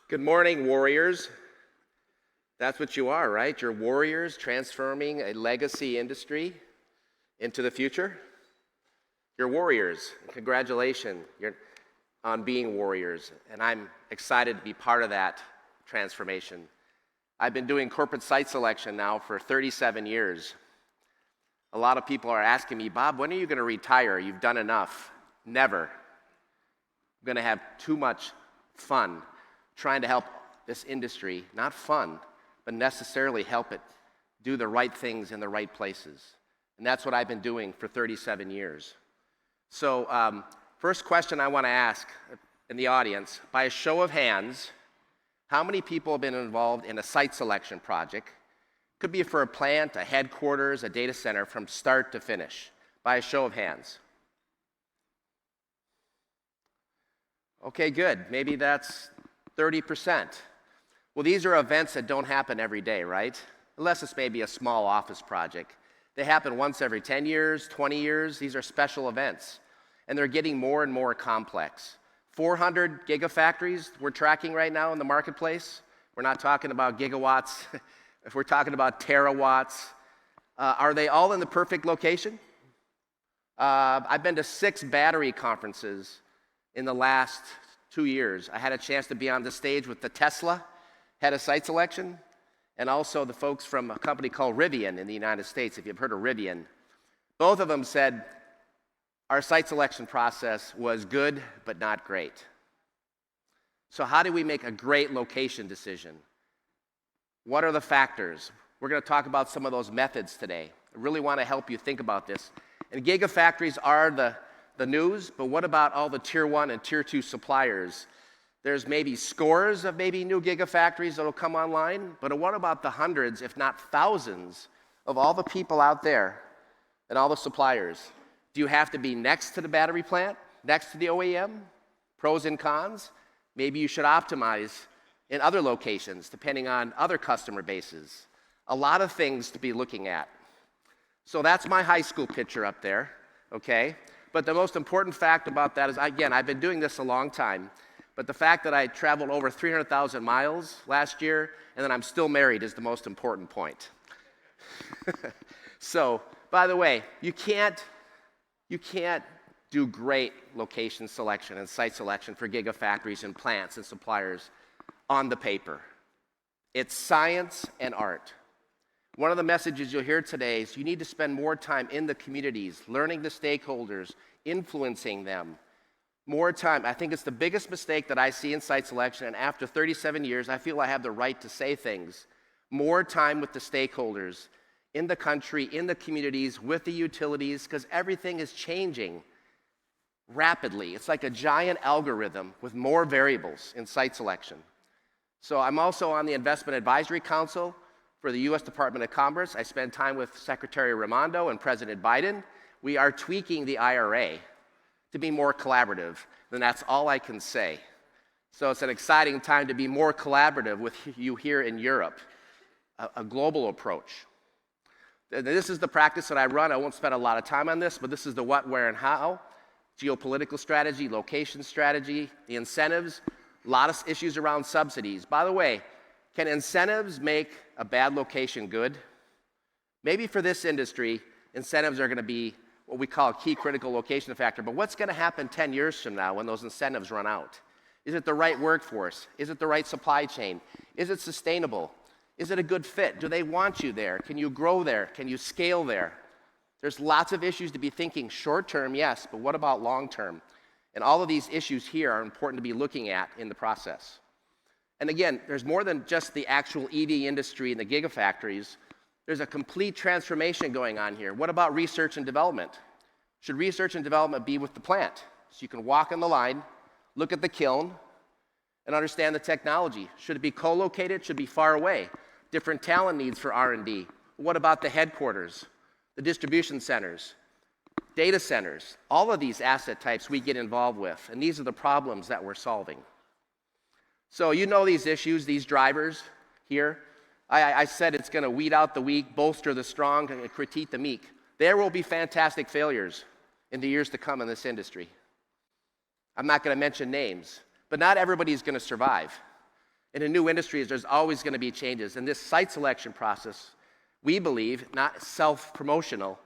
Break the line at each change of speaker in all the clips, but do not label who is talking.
Good morning, warriors. That's what you are, right? You're warriors transforming a legacy industry into the future. You're warriors. Congratulations on being warriors. And I'm excited to be part of that transformation. I've been doing corporate site selection now for 37 years. A lot of people are asking me, Bob, when are you going to retire? You've done enough. Never. I'm going to have too much fun trying to help this industry, not fun, but necessarily help it do the right things in the right places. And that's what I've been doing for 37 years. So first question I want to ask in the audience, by a show of hands, how many people have been involved in a site selection project? Could be for a plant, a headquarters, a data center, from start to finish. By a show of hands. Okay, good. Maybe that's 30%. Well, these are events that don't happen every day, right? Unless it's maybe a small office project. They happen once every 10 years, 20 years. These are special events. And they're getting more and more complex. 400 gigafactories we're tracking right now in the marketplace. We're not talking about gigawatts. If we're talking about terawatts. Are they all in the perfect location? I've been to 6 battery conferences in the last 2 years. I had a chance to be on the stage with the Tesla head of site selection, and also the folks from a company called Rivian in the United States, if you've heard of Rivian. Both of them said our site selection process was good, but not great. So how do we make a great location decision? What are the factors? We're going to talk about some of those methods today. I really want to help you think about this. And gigafactories are the news, but what about all the tier 1 and tier 2 suppliers? There's maybe scores of new gigafactories that will come online, but what about the hundreds, if not thousands, of all the people out there and all the suppliers? Do you have to be next to the battery plant, next to the OEM? Pros and cons? Maybe you should optimize in other locations, depending on other customer bases. A lot of things to be looking at. So that's my high school picture up there, okay? But the most important fact about that is, again, I've been doing this a long time, but the fact that I traveled over 300,000 miles last year and that I'm still married is the most important point. So, by the way, you can't do great location selection and site selection for gigafactories and plants and suppliers on the paper. It's science and art. One of the messages you'll hear today is you need to spend more time in the communities, learning the stakeholders, influencing them. More time. I think it's the biggest mistake that I see in site selection, and after 37 years, I feel I have the right to say things. More time with the stakeholders, in the country, in the communities, with the utilities, because everything is changing rapidly. It's like a giant algorithm with more variables in site selection. So I'm also on the Investment Advisory Council for the U.S. Department of Commerce. I spend time with Secretary Raimondo and President Biden. We are tweaking the IRA to be more collaborative, and that's all I can say. So it's an exciting time to be more collaborative with you here in Europe, a global approach. This is the practice that I run. I won't spend a lot of time on this, but this is the what, where, and how. Geopolitical strategy, location strategy, the incentives, a lot of issues around subsidies. By the way, can incentives make a bad location good? Maybe for this industry, incentives are going to be what we call a key critical location factor, but what's going to happen 10 years from now when those incentives run out? Is it the right workforce? Is it the right supply chain? Is it sustainable? Is it a good fit? Do they want you there? Can you grow there? Can you scale there? There's lots of issues to be thinking short term, yes, but what about long term? And all of these issues here are important to be looking at in the process. And again, there's more than just the actual EV industry and the gigafactories. There's a complete transformation going on here. What about research and development? Should research and development be with the plant? So you can walk on the line, look at the kiln, and understand the technology. Should it be co-located? Should it be far away? Different talent needs for R&D. What about the headquarters, the distribution centers, data centers? All of these asset types we get involved with, and these are the problems that we're solving. So you know these issues, these drivers here. I said it's going to weed out the weak, bolster the strong, and critique the meek. There will be fantastic failures in the years to come in this industry. I'm not going to mention names, but not everybody's going to survive. In a new industry, there's always going to be changes. And this site selection process, we believe, not self-promotional,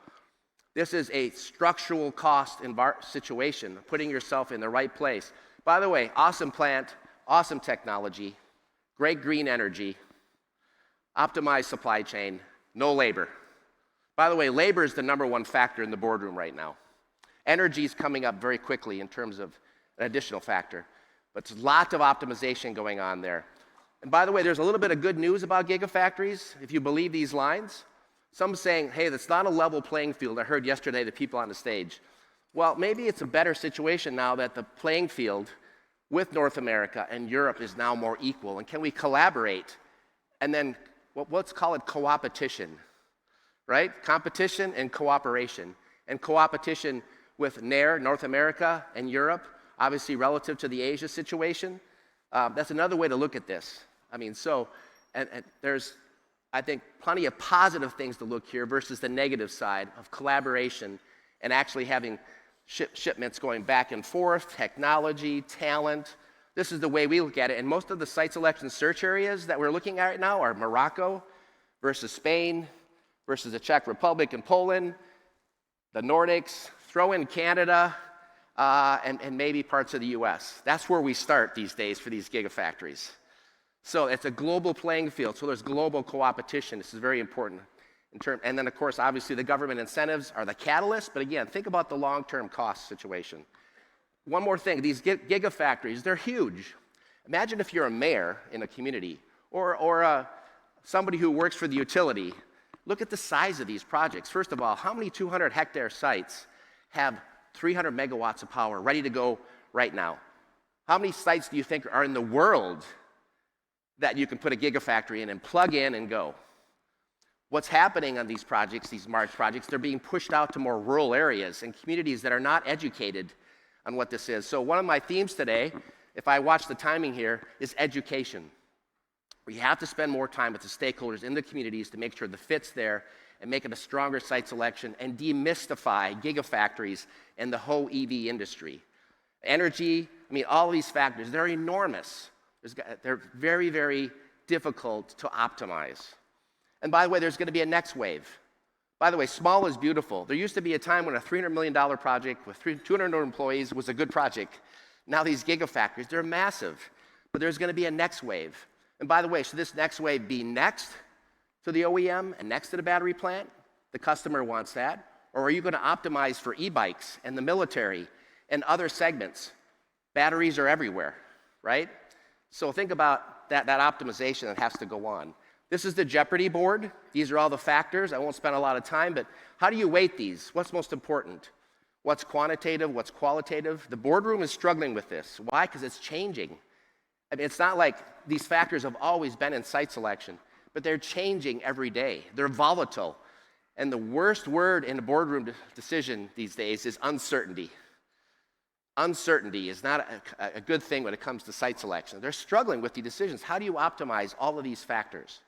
this is a structural cost situation, putting yourself in the right place. By the way, awesome plant, awesome technology, great green energy, optimized supply chain, no labor. By the way, labor is the #1 factor in the boardroom right now. Energy is coming up very quickly in terms of an additional factor, but there's lots of optimization going on there. And by the way, there's a little bit of good news about gigafactories, if you believe these lines. Some saying, hey, that's not a level playing field. I heard yesterday the people on the stage. Well, maybe it's a better situation now that the playing field with North America and Europe is now more equal. And can we collaborate? And then let's call it co-opetition, right? Competition and cooperation. And co-opetition with North America and Europe, obviously relative to the Asia situation. That's another way to look at this. I mean, and there's, I think, plenty of positive things to look here versus the negative side of collaboration and actually having shipments going back and forth, technology, talent. This is the way we look at it. And most of the site selection search areas that we're looking at right now are Morocco versus Spain versus the Czech Republic and Poland, the Nordics, throw in Canada, and maybe parts of the US. That's where we start these days for these gigafactories. So it's a global playing field, so there's global co-opetition. This is very important. And then, of course, obviously the government incentives are the catalyst, but again, think about the long-term cost situation. One more thing, these gigafactories, they're huge. Imagine if you're a mayor in a community or somebody who works for the utility. Look at the size of these projects. First of all, how many 200-hectare sites have 300 megawatts of power ready to go right now? How many sites do you think are in the world that you can put a gigafactory in and plug in and go? What's happening on these projects, these large projects, they're being pushed out to more rural areas and communities that are not educated on what this is. So one of my themes today, if I watch the timing here, is education. We have to spend more time with the stakeholders in the communities to make sure the fit's there and make it a stronger site selection and demystify gigafactories and the whole EV industry. Energy, I mean, all these factors, they're enormous. They're very, very difficult to optimize. And by the way, there's going to be a next wave. By the way, small is beautiful. There used to be a time when a $300 million project with 200 employees was a good project. Now these gigafactories, they're massive. But there's going to be a next wave. And by the way, should this next wave be next to the OEM and next to the battery plant? The customer wants that. Or are you going to optimize for e-bikes and the military and other segments? Batteries are everywhere, right? So think about that optimization that has to go on. This is the Jeopardy board. These are all the factors. I won't spend a lot of time, but how do you weight these? What's most important? What's quantitative? What's qualitative? The boardroom is struggling with this. Why? Because it's changing. I mean, it's not like these factors have always been in site selection, but they're changing every day. They're volatile. And the worst word in a boardroom decision these days is uncertainty. Uncertainty is not a good thing when it comes to site selection. They're struggling with the decisions. How do you optimize all of these factors?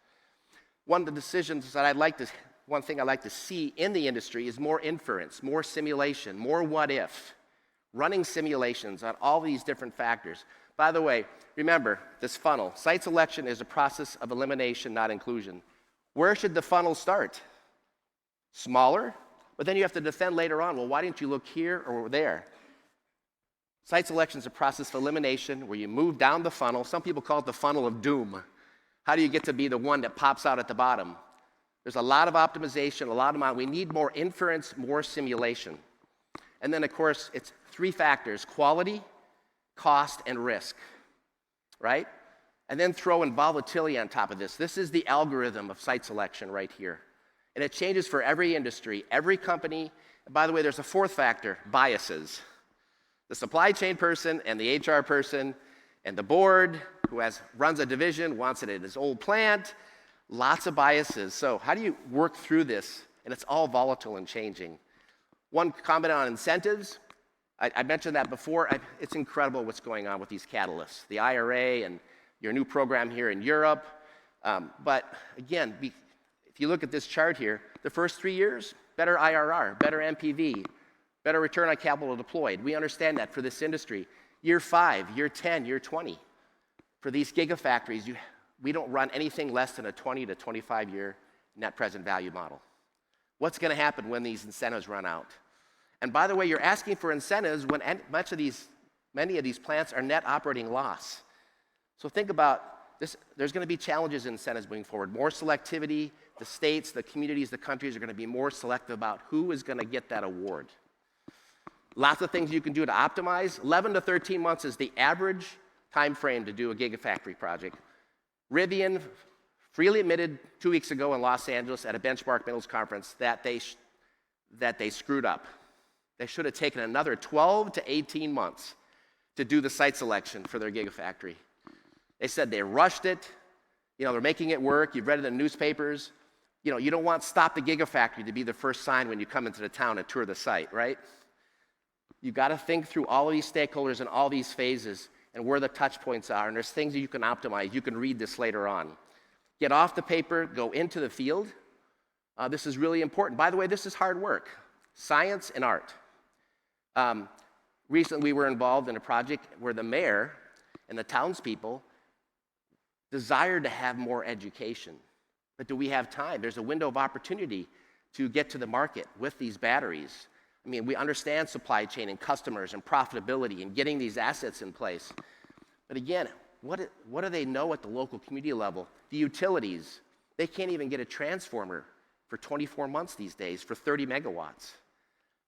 One of the decisions that one thing I'd like to see in the industry is more inference, more simulation, more what if, running simulations on all these different factors. By the way, remember this funnel. Site selection is a process of elimination, not inclusion. Where should the funnel start? Smaller, but then you have to defend later on. Well, why didn't you look here or there? Site selection is a process of elimination where you move down the funnel. Some people call it the funnel of doom. How do you get to be the one that pops out at the bottom? There's a lot of optimization, we need more inference, more simulation. And then, of course, it's 3 factors: quality, cost, and risk, right? And then throw in volatility on top of this. This is the algorithm of site selection right here. And it changes for every industry, every company. And by the way, there's a 4th factor: biases. The supply chain person and the HR person and the board who runs a division wants it at his old plant. Lots of biases. So how do you work through this? And it's all volatile and changing. One comment on incentives. I mentioned that before. It's incredible what's going on with these catalysts, the IRA and your new program here in Europe. But again, if you look at this chart here, the first 3 years, better IRR, better NPV, better return on capital deployed. We understand that for this industry. Year 5, year 10, year 20. For these gigafactories, we don't run anything less than a 20 to 25-year net present value model. What's going to happen when these incentives run out? And by the way, you're asking for incentives when many of these plants are net operating loss. So think about this. There's going to be challenges in incentives moving forward. More selectivity. The states, the communities, the countries are going to be more selective about who is going to get that award. Lots of things you can do to optimize. 11 to 13 months is the average time frame to do a gigafactory project. Rivian freely admitted 2 weeks ago in Los Angeles at a benchmark metals conference that they screwed up. They should have taken another 12 to 18 months to do the site selection for their gigafactory. They said they rushed it. They're making it work. You've read it in the newspapers. You don't want Stop the Gigafactory to be the first sign when you come into the town and tour the site, right? You've got to think through all of these stakeholders and all these phases and where the touch points are, and there's things that you can optimize. You can read this later on. Get off the paper, go into the field. This is really important. By the way, this is hard work. Science and art. Recently, we were involved in a project where the mayor and the townspeople desired to have more education. But do we have time? There's a window of opportunity to get to the market with these batteries. We understand supply chain and customers and profitability and getting these assets in place. But again, what do they know at the local community level? The utilities, they can't even get a transformer for 24 months these days for 30 megawatts.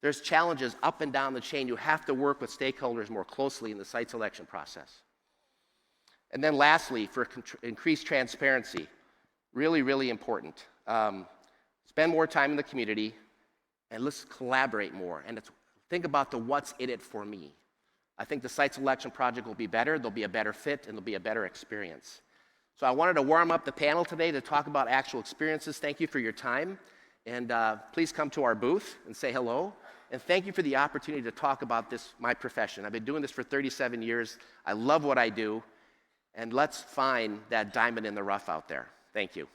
There's challenges up and down the chain. You have to work with stakeholders more closely in the site selection process. And then lastly, for increased transparency, really, really important. Spend more time in the community, and let's collaborate more. And think about the what's in it for me. I think the site selection project will be better, there'll be a better fit, and there'll be a better experience. So I wanted to warm up the panel today to talk about actual experiences. Thank you for your time. And please come to our booth and say hello. And thank you for the opportunity to talk about this, my profession. I've been doing this for 37 years. I love what I do. And let's find that diamond in the rough out there. Thank you.